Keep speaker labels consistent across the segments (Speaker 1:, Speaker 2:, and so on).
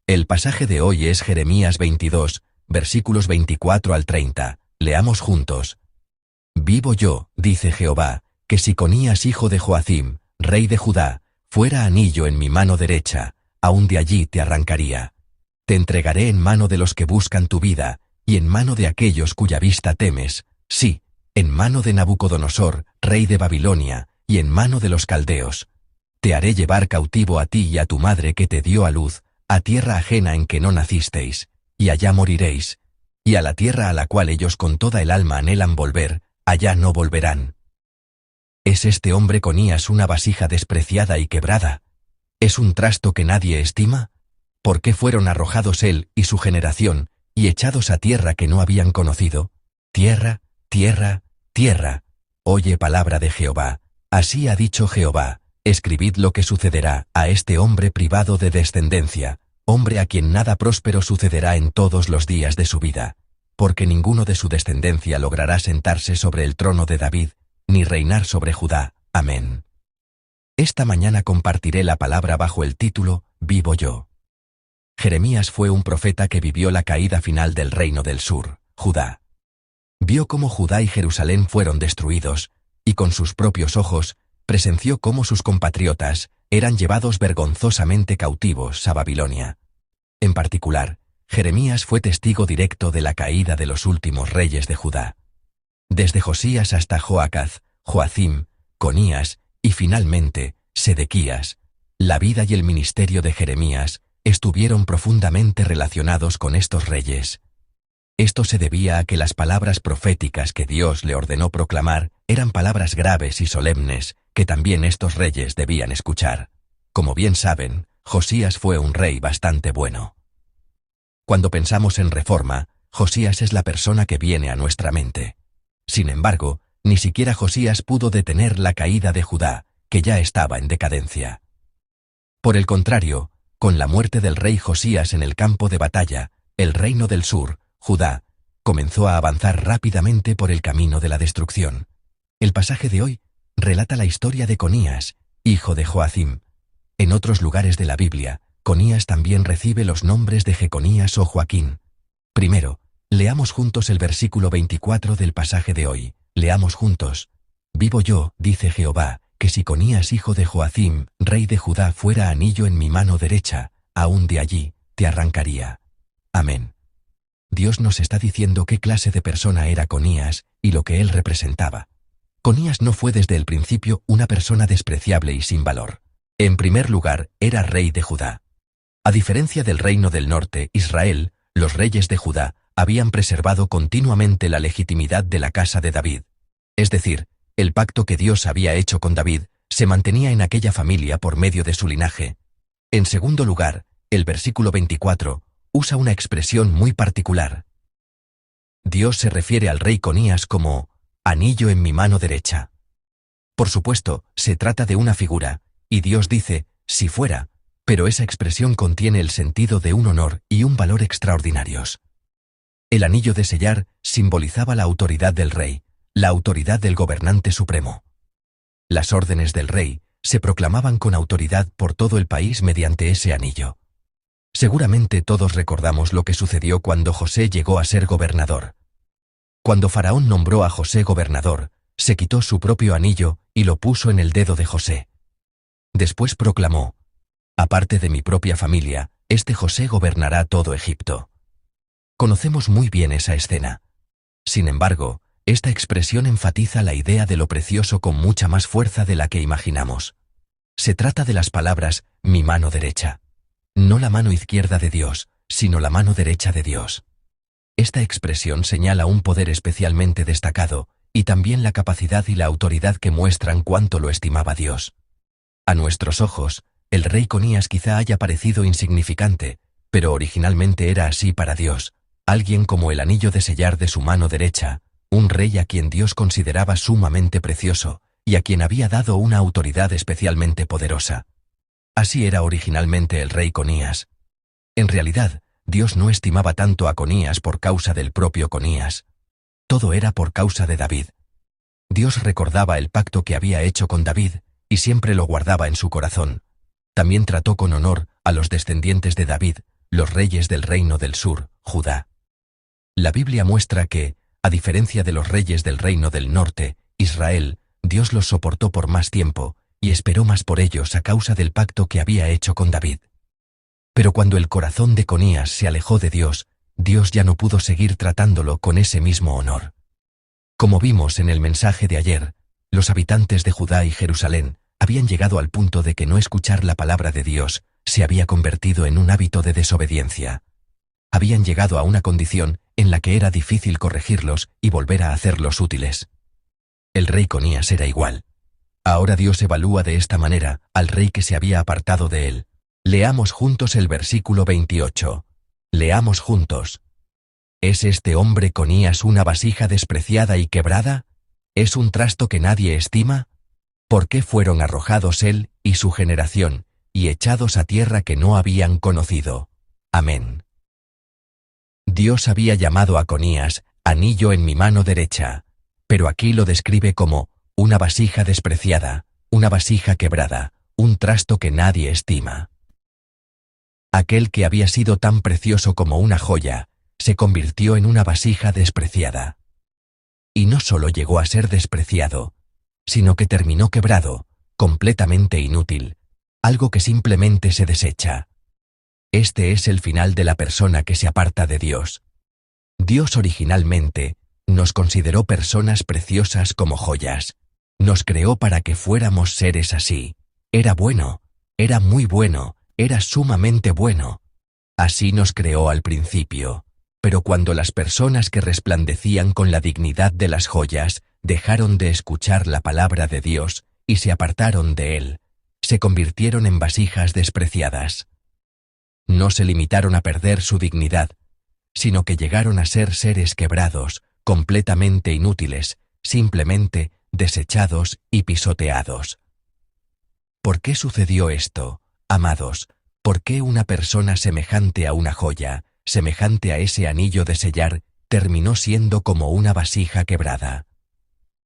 Speaker 1: El pasaje de hoy es Jeremías 22, versículos 24 al 30. Leamos juntos. Vivo yo, dice Jehová, que si Conías hijo de Joacim, rey de Judá, fuera anillo en mi mano derecha, aún de allí te arrancaría. Te entregaré en mano de los que buscan tu vida, y en mano de aquellos cuya vista temes, sí, en mano de Nabucodonosor, rey de Babilonia, y en mano de los caldeos. Te haré llevar cautivo a ti y a tu madre que te dio a luz, a tierra ajena en que no nacisteis, y allá moriréis, y a la tierra a la cual ellos con toda el alma anhelan volver, allá no volverán. ¿Es este hombre Conías una vasija despreciada y quebrada? ¿Es un trasto que nadie estima? ¿Por qué fueron arrojados él y su generación, y echados a tierra que no habían conocido? Tierra, tierra, tierra. Oye palabra de Jehová. Así ha dicho Jehová. Escribid lo que sucederá a este hombre privado de descendencia, hombre a quien nada próspero sucederá en todos los días de su vida, porque ninguno de su descendencia logrará sentarse sobre el trono de David, ni reinar sobre Judá. Amén. Esta mañana compartiré la palabra bajo el título, Vivo yo. Jeremías fue un profeta que vivió la caída final del reino del sur, Judá. Vio cómo Judá y Jerusalén fueron destruidos, y con sus propios ojos, presenció cómo sus compatriotas eran llevados vergonzosamente cautivos a Babilonia. En particular, Jeremías fue testigo directo de la caída de los últimos reyes de Judá. Desde Josías hasta Joacaz, Joacim, Conías y finalmente Sedequías, la vida y el ministerio de Jeremías estuvieron profundamente relacionados con estos reyes. Esto se debía a que las palabras proféticas que Dios le ordenó proclamar eran palabras graves y solemnes que también estos reyes debían escuchar. Como bien saben, Josías fue un rey bastante bueno. Cuando pensamos en reforma, Josías es la persona que viene a nuestra mente. Sin embargo, ni siquiera Josías pudo detener la caída de Judá, que ya estaba en decadencia. Por el contrario, con la muerte del rey Josías en el campo de batalla, el reino del sur, Judá, comenzó a avanzar rápidamente por el camino de la destrucción. El pasaje de hoy relata la historia de Conías, hijo de Joacim. En otros lugares de la Biblia, Conías también recibe los nombres de Jeconías o Joaquín. Primero, leamos juntos el versículo 24 del pasaje de hoy. Leamos juntos. Vivo yo, dice Jehová, que si Conías hijo de Joacim, rey de Judá, fuera anillo en mi mano derecha, aún de allí te arrancaría. Amén. Dios nos está diciendo qué clase de persona era Conías y lo que él representaba. Conías no fue desde el principio una persona despreciable y sin valor. En primer lugar, era rey de Judá. A diferencia del reino del norte, Israel, los reyes de Judá habían preservado continuamente la legitimidad de la casa de David. Es decir, el pacto que Dios había hecho con David se mantenía en aquella familia por medio de su linaje. En segundo lugar, el versículo 24 usa una expresión muy particular. Dios se refiere al rey Conías como anillo en mi mano derecha. Por supuesto, se trata de una figura, y Dios dice, si fuera, pero esa expresión contiene el sentido de un honor y un valor extraordinarios. El anillo de sellar simbolizaba la autoridad del rey, la autoridad del gobernante supremo. Las órdenes del rey se proclamaban con autoridad por todo el país mediante ese anillo. Seguramente todos recordamos lo que sucedió cuando José llegó a ser gobernador. Cuando Faraón nombró a José gobernador, se quitó su propio anillo y lo puso en el dedo de José. Después proclamó, aparte de mi propia familia, este José gobernará todo Egipto. Conocemos muy bien esa escena. Sin embargo, esta expresión enfatiza la idea de lo precioso con mucha más fuerza de la que imaginamos. Se trata de las palabras, mi mano derecha. No la mano izquierda de Dios, sino la mano derecha de Dios. Esta expresión señala un poder especialmente destacado, y también la capacidad y la autoridad que muestran cuánto lo estimaba Dios. A nuestros ojos, el rey Conías quizá haya parecido insignificante, pero originalmente era así para Dios, alguien como el anillo de sellar de su mano derecha, un rey a quien Dios consideraba sumamente precioso, y a quien había dado una autoridad especialmente poderosa. Así era originalmente el rey Conías. En realidad, Dios no estimaba tanto a Conías por causa del propio Conías. Todo era por causa de David. Dios recordaba el pacto que había hecho con David, y siempre lo guardaba en su corazón. También trató con honor a los descendientes de David, los reyes del reino del sur, Judá. La Biblia muestra que, a diferencia de los reyes del reino del norte, Israel, Dios los soportó por más tiempo, y esperó más por ellos a causa del pacto que había hecho con David. Pero cuando el corazón de Conías se alejó de Dios, Dios ya no pudo seguir tratándolo con ese mismo honor. Como vimos en el mensaje de ayer, los habitantes de Judá y Jerusalén habían llegado al punto de que no escuchar la palabra de Dios se había convertido en un hábito de desobediencia. Habían llegado a una condición en la que era difícil corregirlos y volver a hacerlos útiles. El rey Conías era igual. Ahora Dios evalúa de esta manera al rey que se había apartado de él. Leamos juntos el versículo 28. Leamos juntos. ¿Es este hombre Conías una vasija despreciada y quebrada? ¿Es un trasto que nadie estima? ¿Por qué fueron arrojados él y su generación, y echados a tierra que no habían conocido? Amén. Dios había llamado a Conías anillo en mi mano derecha, pero aquí lo describe como una vasija despreciada, una vasija quebrada, un trasto que nadie estima. Aquel que había sido tan precioso como una joya, se convirtió en una vasija despreciada. Y no solo llegó a ser despreciado, sino que terminó quebrado, completamente inútil, algo que simplemente se desecha. Este es el final de la persona que se aparta de Dios. Dios originalmente nos consideró personas preciosas como joyas. Nos creó para que fuéramos seres así. Era bueno, era muy bueno, era sumamente bueno. Así nos creó al principio. Pero cuando las personas que resplandecían con la dignidad de las joyas dejaron de escuchar la palabra de Dios y se apartaron de Él, se convirtieron en vasijas despreciadas. No se limitaron a perder su dignidad, sino que llegaron a ser seres quebrados, completamente inútiles, simplemente desechados y pisoteados. ¿Por qué sucedió esto, amados? ¿Por qué una persona semejante a una joya, semejante a ese anillo de sellar, terminó siendo como una vasija quebrada?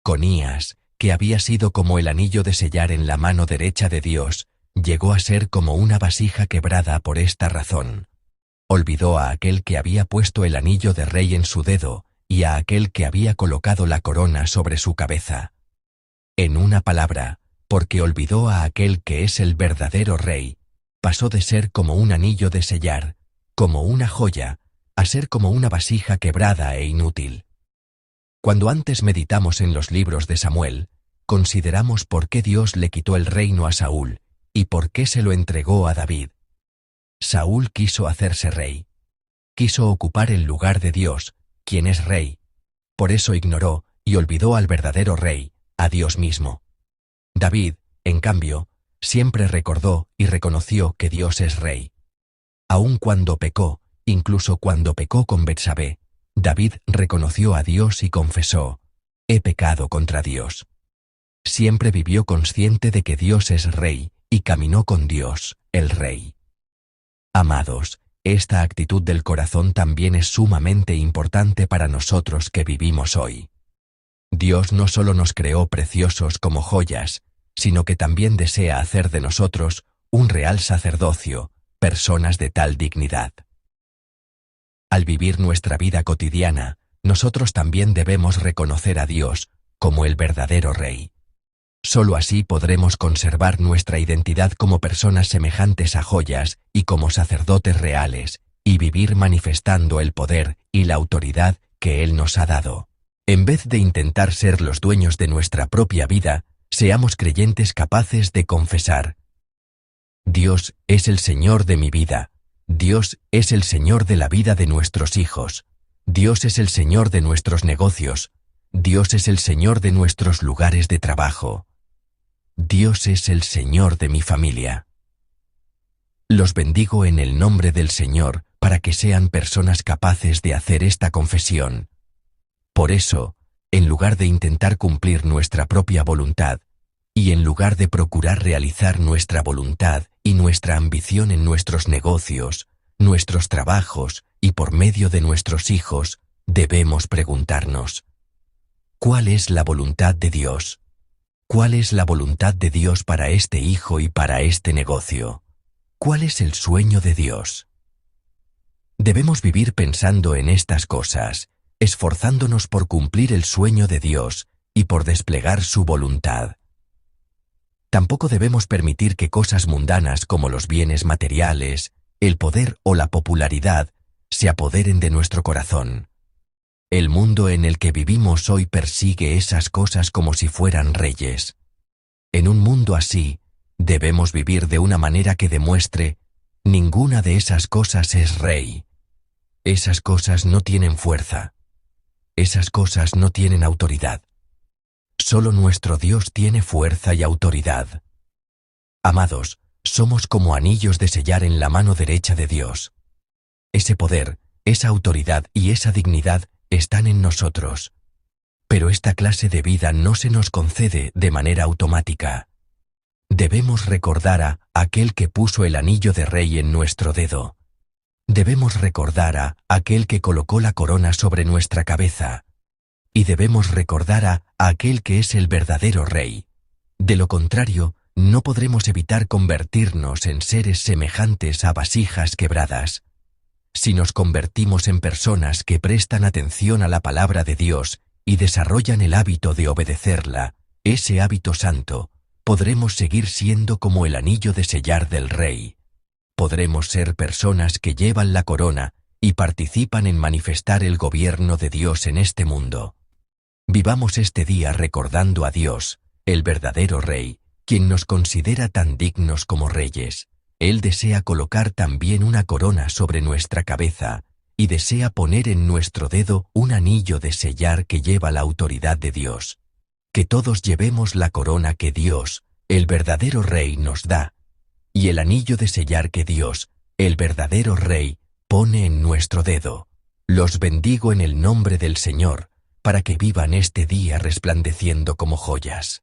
Speaker 1: Conías, que había sido como el anillo de sellar en la mano derecha de Dios, llegó a ser como una vasija quebrada por esta razón. Olvidó a aquel que había puesto el anillo de rey en su dedo y a aquel que había colocado la corona sobre su cabeza. En una palabra, porque olvidó a aquel que es el verdadero rey, pasó de ser como un anillo de sellar, como una joya, a ser como una vasija quebrada e inútil. Cuando antes meditamos en los libros de Samuel, consideramos por qué Dios le quitó el reino a Saúl y por qué se lo entregó a David. Saúl quiso hacerse rey. Quiso ocupar el lugar de Dios, quien es rey. Por eso ignoró y olvidó al verdadero rey, a Dios mismo. David, en cambio, siempre recordó y reconoció que Dios es rey. Aun cuando pecó, incluso cuando pecó con Betsabé, David reconoció a Dios y confesó: «He pecado contra Dios». Siempre vivió consciente de que Dios es rey y caminó con Dios, el rey. Amados, esta actitud del corazón también es sumamente importante para nosotros que vivimos hoy. Dios no solo nos creó preciosos como joyas, sino que también desea hacer de nosotros un real sacerdocio, personas de tal dignidad. Al vivir nuestra vida cotidiana, nosotros también debemos reconocer a Dios como el verdadero Rey. Solo así podremos conservar nuestra identidad como personas semejantes a joyas y como sacerdotes reales, y vivir manifestando el poder y la autoridad que Él nos ha dado. En vez de intentar ser los dueños de nuestra propia vida, seamos creyentes capaces de confesar: Dios es el Señor de mi vida, Dios es el Señor de la vida de nuestros hijos, Dios es el Señor de nuestros negocios, Dios es el Señor de nuestros lugares de trabajo, Dios es el Señor de mi familia. Los bendigo en el nombre del Señor para que sean personas capaces de hacer esta confesión. Por eso, en lugar de intentar cumplir nuestra propia voluntad, y en lugar de procurar realizar nuestra voluntad y nuestra ambición en nuestros negocios, nuestros trabajos y por medio de nuestros hijos, debemos preguntarnos: ¿cuál es la voluntad de Dios? ¿Cuál es la voluntad de Dios para este hijo y para este negocio? ¿Cuál es el sueño de Dios? Debemos vivir pensando en estas cosas, esforzándonos por cumplir el sueño de Dios y por desplegar su voluntad. Tampoco debemos permitir que cosas mundanas como los bienes materiales, el poder o la popularidad se apoderen de nuestro corazón. El mundo en el que vivimos hoy persigue esas cosas como si fueran reyes. En un mundo así, debemos vivir de una manera que demuestre: ninguna de esas cosas es rey. Esas cosas no tienen fuerza. Esas cosas no tienen autoridad. Solo nuestro Dios tiene fuerza y autoridad. Amados, somos como anillos de sellar en la mano derecha de Dios. Ese poder, esa autoridad y esa dignidad están en nosotros. Pero esta clase de vida no se nos concede de manera automática. Debemos recordar a aquel que puso el anillo de rey en nuestro dedo. Debemos recordar a aquel que colocó la corona sobre nuestra cabeza. Y debemos recordar a aquel que es el verdadero rey. De lo contrario, no podremos evitar convertirnos en seres semejantes a vasijas quebradas. Si nos convertimos en personas que prestan atención a la palabra de Dios y desarrollan el hábito de obedecerla, ese hábito santo, podremos seguir siendo como el anillo de sellar del rey. Podremos ser personas que llevan la corona y participan en manifestar el gobierno de Dios en este mundo. Vivamos este día recordando a Dios, el verdadero Rey, quien nos considera tan dignos como reyes. Él desea colocar también una corona sobre nuestra cabeza y desea poner en nuestro dedo un anillo de sellar que lleva la autoridad de Dios. Que todos llevemos la corona que Dios, el verdadero Rey, nos da, y el anillo de sellar que Dios, el verdadero Rey, pone en nuestro dedo. Los bendigo en el nombre del Señor, para que vivan este día resplandeciendo como joyas.